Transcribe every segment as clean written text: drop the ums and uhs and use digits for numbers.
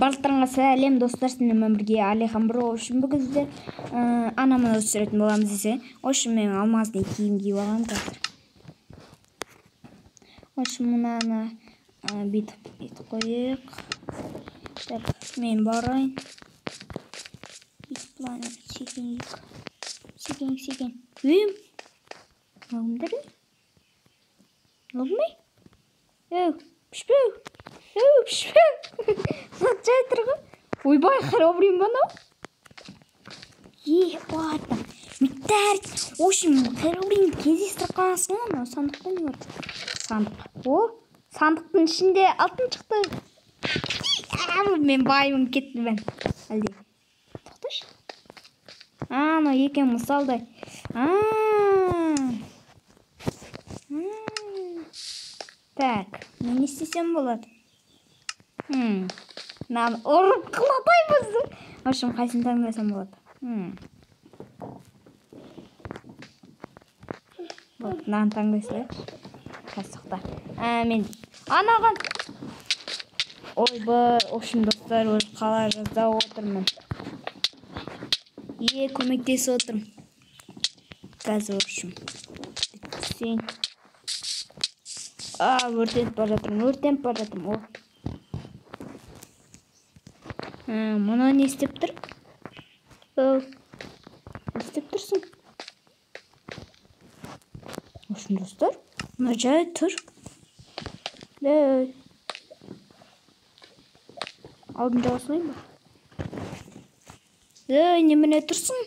Барлықтарыңа сәлем достар, сіздермен бірге Алихан Бро. Бұл кезде анамды түсіретін боламыз десе. Мен алмаздың киім киіп алғам қазір. Мынаны бүйтіп қойық. Так, мен барайын. Секен. Алдым. Алдым? Пішпеу. Жай тұрғы. Ойбай, храбрым бана. Ладно. Миттер. Храбрым кездестіріп қаласың ма? Сандықта не бар? Сандық. Сандықтың ішінде алтын шықты. Мен байымын кетті бән. Әлде. Тоқташы. Екен мысалдай. Так, мен не істесем болады? Мынаны ұрып қылатаймыз. Қайсын таңдасам болады? Мынаны таңдайсың. Қасықта. Мен анаған. Ойбай, достар, қала жазда отырмын. Көмектесіп отырмын. Қазір Сен. Өртеніп бара жатырмын. Мұна не істеп тұр? Істеп тұрсың? Достар, мұна жай тұр. Алдын жағасылай ба? Неміне тұрсың?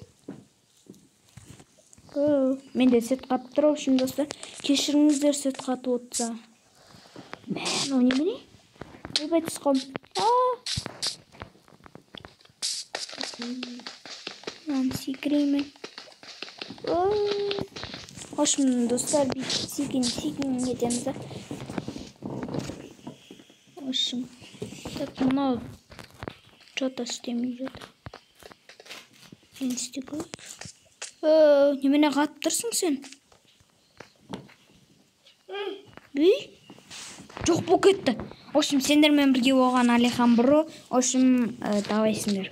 Мен де сет қатып тұр, достар. Кешіріңіздер сет қатып отса. Мен, неміне? Ойбай тұсқым. Секіреймін. Достар, бір секен етеміз. Так, мынау что-то істемей жатыр. Мен істегім. Немене қатып тұрсың сен? Жоқ бұл кетті. Сендермен бірге оған Алихан Бро. Давайсыңдар.